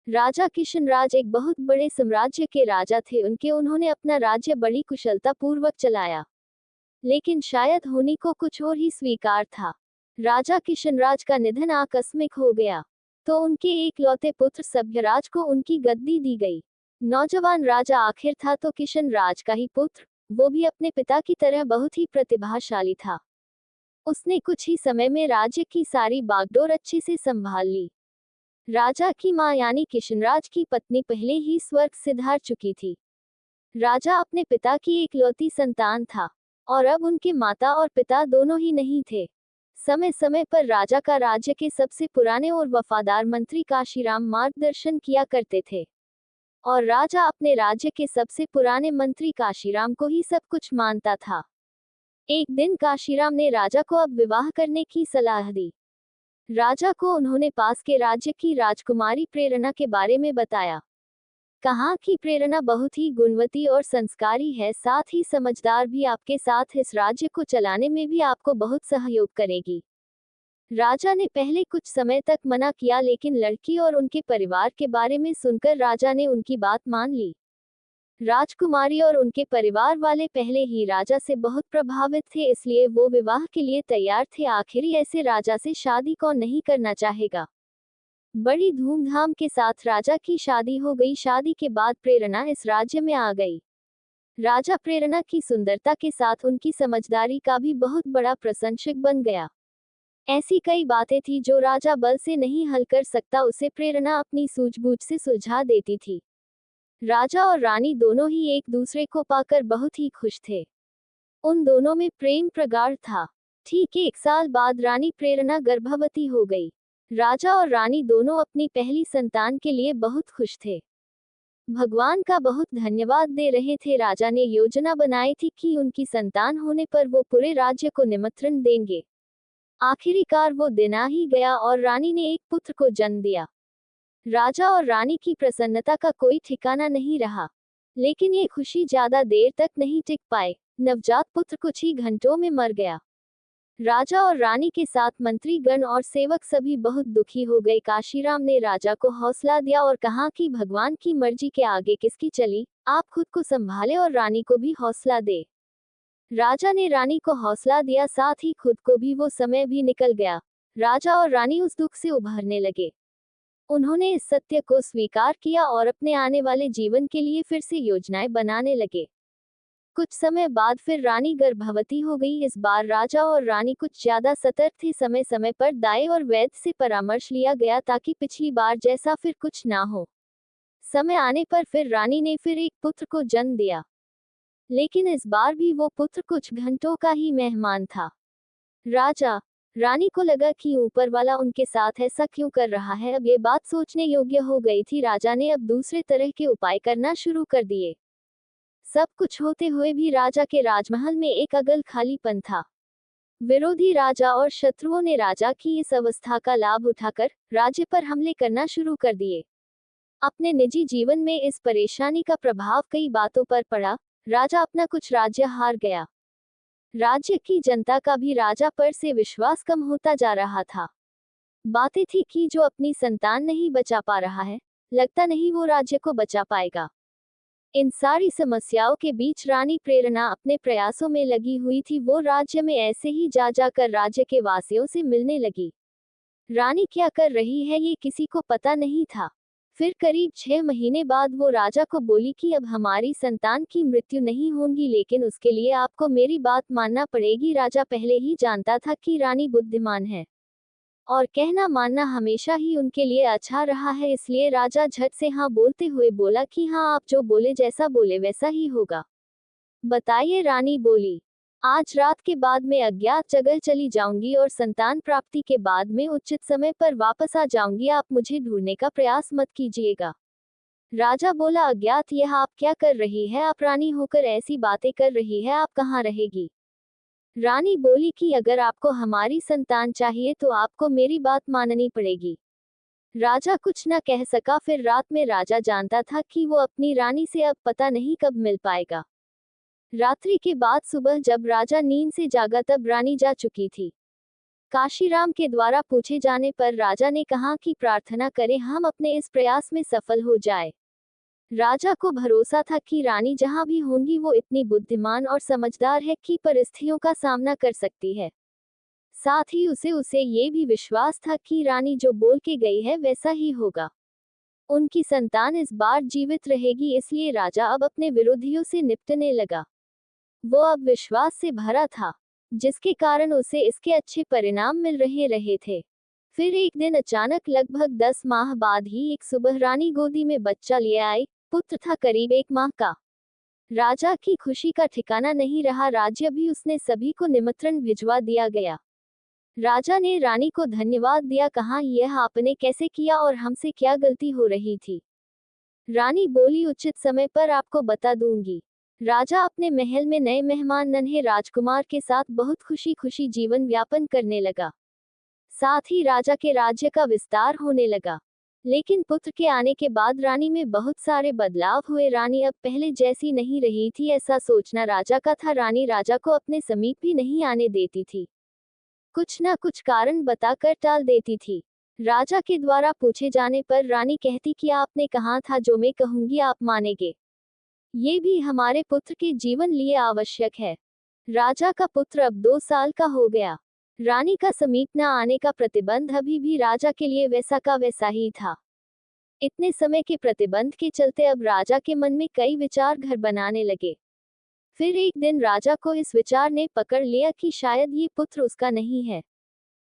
राजा किशनराज एक बहुत बड़े साम्राज्य के राजा थे। उन्होंने अपना राज्य बड़ी कुशलता पूर्वक चलाया, लेकिन शायद होनी को कुछ और ही स्वीकार था। राजा किशनराज का निधन आकस्मिक हो गया, तो उनके एकलौते पुत्र सभ्यराज को उनकी गद्दी दी गई। नौजवान राजा आखिर था तो किशनराज का ही पुत्र, वो भी अपने पिता की तरह बहुत ही प्रतिभाशाली था। उसने कुछ ही समय में राज्य की सारी बागडोर अच्छे से संभाल ली। राजा की मां यानी किशनराज की पत्नी पहले ही स्वर्ग सिधार चुकी थी। राजा अपने पिता की एकलौती संतान था, और अब उनके माता और पिता दोनों ही नहीं थे। समय समय पर राजा का राज्य के सबसे पुराने और वफादार मंत्री काशीराम मार्गदर्शन किया करते थे, और राजा अपने राज्य के सबसे पुराने मंत्री काशीराम को ही सब कुछ मानता था। एक दिन काशीराम ने राजा को अब विवाह करने की सलाह दी। राजा को उन्होंने पास के राज्य की राजकुमारी प्रेरणा के बारे में बताया। कहा कि प्रेरणा बहुत ही गुणवती और संस्कारी है, साथ ही समझदार भी। आपके साथ इस राज्य को चलाने में भी आपको बहुत सहयोग करेगी। राजा ने पहले कुछ समय तक मना किया, लेकिन लड़की और उनके परिवार के बारे में सुनकर राजा ने उनकी बात मान ली। राजकुमारी और उनके परिवार वाले पहले ही राजा से बहुत प्रभावित थे, इसलिए वो विवाह के लिए तैयार थे। आखिर ऐसे राजा से शादी कौन नहीं करना चाहेगा। बड़ी धूमधाम के साथ राजा की शादी हो गई। शादी के बाद प्रेरणा इस राज्य में आ गई। राजा प्रेरणा की सुंदरता के साथ उनकी समझदारी का भी बहुत बड़ा प्रशंसक बन गया। ऐसी कई बातें थी जो राजा बल से नहीं हल कर सकता, उसे प्रेरणा अपनी सूझबूझ से सुलझा देती थी। राजा और रानी दोनों ही एक दूसरे को पाकर बहुत ही खुश थे। उन दोनों में प्रेम प्रगाढ़ था। ठीक 1 साल बाद रानी प्रेरणा गर्भवती हो गई। राजा और रानी दोनों अपनी पहली संतान के लिए बहुत खुश थे। भगवान का बहुत धन्यवाद दे रहे थे। राजा ने योजना बनाई थी कि उनकी संतान होने पर वो पूरे राज्य को निमंत्रण देंगे। आखिरकार वो दिन आ ही गया और रानी ने एक पुत्र को जन्म दिया। राजा और रानी की प्रसन्नता का कोई ठिकाना नहीं रहा, लेकिन ये खुशी ज्यादा देर तक नहीं टिक पाए। नवजात पुत्र कुछ ही घंटों में मर गया। राजा और रानी के साथ मंत्रीगण और सेवक सभी बहुत दुखी हो गए। काशीराम ने राजा को हौसला दिया और कहा कि भगवान की मर्जी के आगे किसकी चली, आप खुद को संभाले और रानी को भी हौसला दे। राजा ने रानी को हौसला दिया, साथ ही खुद को भी। वो समय भी निकल गया। राजा और रानी उस दुख से उभरने लगे। उन्होंने इस सत्य को स्वीकार किया और अपने आने वाले जीवन के लिए फिर से योजनाएं बनाने लगे। कुछ समय बाद फिर रानी गर्भवती हो गई। इस बार राजा और रानी कुछ ज्यादा सतर्क थे। समय समय पर दाई और वैद्य से परामर्श लिया गया ताकि पिछली बार जैसा फिर कुछ ना हो। समय आने पर फिर रानी ने फिर एक पुत्र को जन्म दिया, लेकिन इस बार भी वो पुत्र कुछ घंटों का ही मेहमान था। राजा रानी को लगा कि ऊपर वाला उनके साथ ऐसा क्यों कर रहा है। अब ये बात सोचने योग्य हो गई थी। राजा ने अब दूसरे तरह के उपाय करना शुरू कर दिए। सब कुछ होते हुए भी राजा के राजमहल में एक अगल खालीपन था। विरोधी राजा और शत्रुओं ने राजा की इस अवस्था का लाभ उठाकर राज्य पर हमले करना शुरू कर दिए। अपने निजी जीवन में इस परेशानी का प्रभाव कई बातों पर पड़ा। राजा अपना कुछ राज्य हार गया। राज्य की जनता का भी राजा पर से विश्वास कम होता जा रहा था। बातें थी कि जो अपनी संतान नहीं बचा पा रहा है, लगता नहीं वो राज्य को बचा पाएगा। इन सारी समस्याओं के बीच रानी प्रेरणा अपने प्रयासों में लगी हुई थी। वो राज्य में ऐसे ही जा जाकर राज्य के वासियों से मिलने लगी। रानी क्या कर रही है ये किसी को पता नहीं था। फिर करीब 6 महीने बाद वो राजा को बोली कि अब हमारी संतान की मृत्यु नहीं होगी, लेकिन उसके लिए आपको मेरी बात मानना पड़ेगी। राजा पहले ही जानता था कि रानी बुद्धिमान है और कहना मानना हमेशा ही उनके लिए अच्छा रहा है, इसलिए राजा झट से हाँ बोलते हुए बोला कि हाँ, आप जो बोले, जैसा बोले वैसा ही होगा। बताइए, रानी बोली। आज रात के बाद मैं अज्ञात जगह चली जाऊंगी और संतान प्राप्ति के बाद में उचित समय पर वापस आ जाऊंगी। आप मुझे ढूंढने का प्रयास मत कीजिएगा। राजा बोला, अज्ञात, यह आप क्या कर रही है? आप रानी होकर ऐसी बातें कर रही है, आप कहाँ रहेगी? रानी बोली कि अगर आपको हमारी संतान चाहिए तो आपको मेरी बात माननी पड़ेगी। राजा कुछ न कह सका। फिर रात में राजा जानता था कि वो अपनी रानी से अब पता नहीं कब मिल पाएगा। रात्रि के बाद सुबह जब राजा नींद से जागा तब रानी जा चुकी थी। काशीराम के द्वारा पूछे जाने पर राजा ने कहा कि प्रार्थना करें हम अपने इस प्रयास में सफल हो जाए। राजा को भरोसा था कि रानी जहां भी होंगी वो इतनी बुद्धिमान और समझदार है कि परिस्थितियों का सामना कर सकती है। साथ ही उसे उसे ये भी विश्वास था कि रानी जो बोल के गई है वैसा ही होगा। उनकी संतान इस बार जीवित रहेगी, इसलिए राजा अब अपने विरोधियों से निपटने लगा। वो अब विश्वास से भरा था, जिसके कारण उसे इसके अच्छे परिणाम मिल रहे थे। फिर एक दिन अचानक लगभग 10 माह बाद ही एक सुबह रानी गोदी में बच्चा लिए आई। पुत्र था करीब 1 माह का। राजा की खुशी का ठिकाना नहीं रहा। राज्य भी उसने सभी को निमंत्रण भिजवा दिया गया। राजा ने रानी को धन्यवाद दिया, कहा यह आपने कैसे किया और हमसे क्या गलती हो रही थी। रानी बोली उचित समय पर आपको बता दूंगी। राजा अपने महल में नए मेहमान नन्हे राजकुमार के साथ बहुत खुशी खुशी जीवन व्यापन करने लगा। साथ ही राजा के राज्य का विस्तार होने लगा। लेकिन पुत्र के आने के बाद रानी में बहुत सारे बदलाव हुए। रानी अब पहले जैसी नहीं रही थी, ऐसा सोचना राजा का था। रानी राजा को अपने समीप भी नहीं आने देती थी, कुछ न कुछ कारण बताकर टाल देती थी। राजा के द्वारा पूछे जाने पर रानी कहती कि आपने कहा था जो मैं कहूंगी आप मानेंगे। ये भी हमारे पुत्र के जीवन लिए आवश्यक है। राजा का पुत्र अब 2 साल का हो गया। रानी का समीप न आने का प्रतिबंध अभी भी राजा के लिए वैसा का वैसा ही था। इतने समय के प्रतिबंध के चलते अब राजा के मन में कई विचार घर बनाने लगे। फिर एक दिन राजा को इस विचार ने पकड़ लिया कि शायद ये पुत्र उसका नहीं है,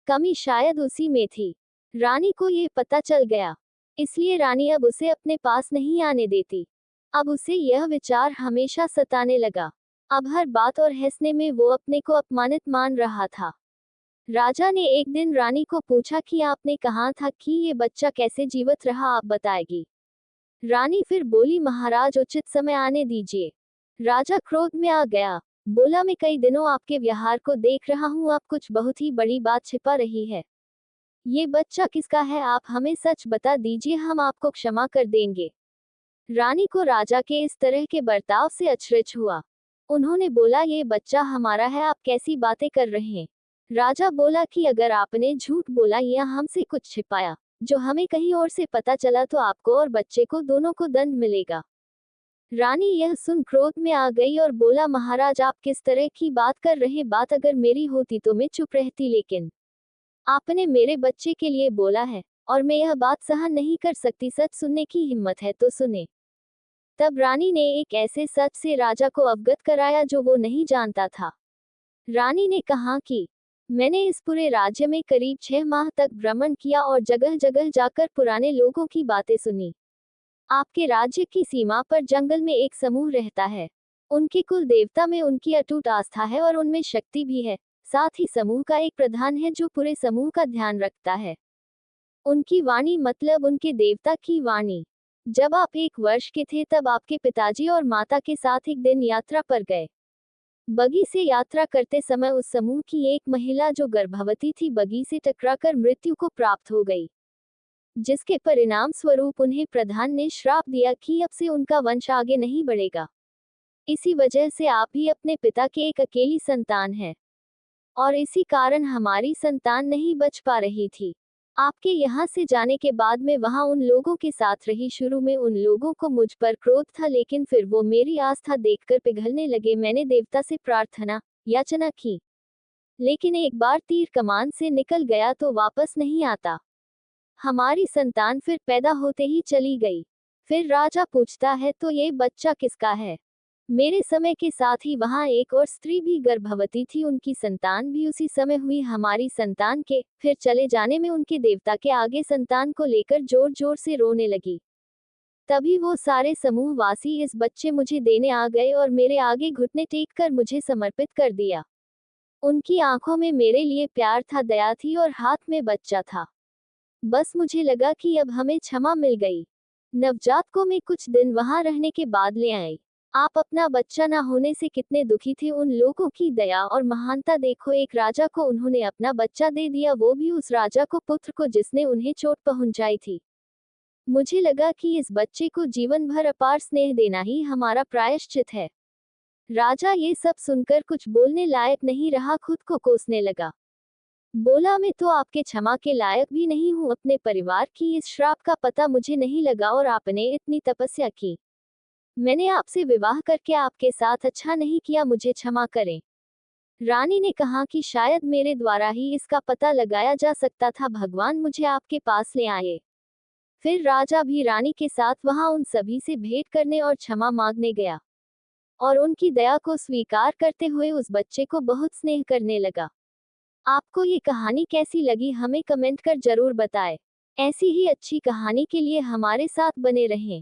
कमी शायद उसी में थी। रानी को ये पता चल गया, इसलिए रानी अब उसे अपने पास नहीं आने देती। अब उसे यह विचार हमेशा सताने लगा। अब हर बात और हंसने में वो अपने को अपमानित मान रहा था। राजा ने एक दिन रानी को पूछा कि आपने कहा था कि ये बच्चा कैसे जीवित रहा, आप बताएगी। रानी फिर बोली महाराज उचित समय आने दीजिए। राजा क्रोध में आ गया, बोला मैं कई दिनों आपके व्यवहार को देख रहा हूँ, आप कुछ बहुत ही बड़ी बात छिपा रही है। ये बच्चा किसका है, आप हमें सच बता दीजिए, हम आपको क्षमा कर देंगे। रानी को राजा के इस तरह के बर्ताव से अचरज हुआ। उन्होंने बोला ये बच्चा हमारा है, आप कैसी बातें कर रहे हैं। राजा बोला कि अगर आपने झूठ बोला या हमसे कुछ छिपाया जो हमें कहीं और से पता चला तो आपको और बच्चे को दोनों को दंड मिलेगा। रानी यह सुन क्रोध में आ गई और बोला महाराज आप किस तरह की बात कर रहे, बात अगर मेरी होती तो मैं चुप रहती, लेकिन आपने मेरे बच्चे के लिए बोला है और मैं यह बात सहन नहीं कर सकती। सच सुनने की हिम्मत है तो सुने। तब रानी ने एक ऐसे सच से राजा को अवगत कराया जो वो नहीं जानता था। रानी ने कहा कि मैंने इस पूरे राज्य में करीब 6 माह तक भ्रमण किया और जगह जगह जाकर पुराने लोगों की बातें सुनी। आपके राज्य की सीमा पर जंगल में एक समूह रहता है। उनके कुल देवता में उनकी अटूट आस्था है और उनमें शक्ति भी है। साथ ही समूह का एक प्रधान है जो पूरे समूह का ध्यान रखता है। उनकी वाणी मतलब उनके देवता की वाणी। जब आप 1 वर्ष के थे तब आपके पिताजी और माता के साथ एक दिन यात्रा पर गए। बगी से यात्रा करते समय उस समूह की एक महिला जो गर्भवती थी बगी से टकराकर मृत्यु को प्राप्त हो गई, जिसके परिणाम स्वरूप उन्हें प्रधान ने श्राप दिया कि अब से उनका वंश आगे नहीं बढ़ेगा। इसी वजह से आप भी अपने पिता के एक अकेली संतान हैं और इसी कारण हमारी संतान नहीं बच पा रही थी। आपके यहाँ से जाने के बाद मैं वहाँ उन लोगों के साथ रही। शुरू में उन लोगों को मुझ पर क्रोध था, लेकिन फिर वो मेरी आस्था देखकर पिघलने लगे। मैंने देवता से प्रार्थना याचना की, लेकिन एक बार तीर कमान से निकल गया तो वापस नहीं आता। हमारी संतान फिर पैदा होते ही चली गई। फिर राजा पूछता है तो ये बच्चा किसका है। मेरे समय के साथ ही वहाँ एक और स्त्री भी गर्भवती थी, उनकी संतान भी उसी समय हुई। हमारी संतान के फिर चले जाने में उनके देवता के आगे संतान को लेकर जोर जोर से रोने लगी। तभी वो सारे समूह वासी इस बच्चे मुझे देने आ गए और मेरे आगे घुटने टेक कर मुझे समर्पित कर दिया। उनकी आंखों में मेरे लिए प्यार था, दया थी और हाथ में बच्चा था। बस मुझे लगा कि अब हमें क्षमा मिल गई। नवजात को मैं कुछ दिन वहां रहने के बाद ले आई। आप अपना बच्चा ना होने से कितने दुखी थे। उन लोगों की दया और महानता देखो, एक राजा को उन्होंने अपना बच्चा दे दिया, वो भी उस राजा को, पुत्र को जिसने उन्हें चोट पहुंचाई थी। मुझे लगा कि इस बच्चे को जीवन भर अपार स्नेह देना ही हमारा प्रायश्चित है। राजा ये सब सुनकर कुछ बोलने लायक नहीं रहा, खुद को कोसने लगा। बोला, मैं तो आपके क्षमा के लायक भी नहीं हूँ। अपने परिवार की इस श्राप का पता मुझे नहीं लगा और आपने इतनी तपस्या की। मैंने आपसे विवाह करके आपके साथ अच्छा नहीं किया, मुझे क्षमा करें। रानी ने कहा कि शायद मेरे द्वारा ही इसका पता लगाया जा सकता था, भगवान मुझे आपके पास ले आए। फिर राजा भी रानी के साथ वहां उन सभी से भेंट करने और क्षमा मांगने गया और उनकी दया को स्वीकार करते हुए उस बच्चे को बहुत स्नेह करने लगा। आपको ये कहानी कैसी लगी हमें कमेंट कर जरूर बताएं। ऐसी ही अच्छी कहानी के लिए हमारे साथ बने रहें।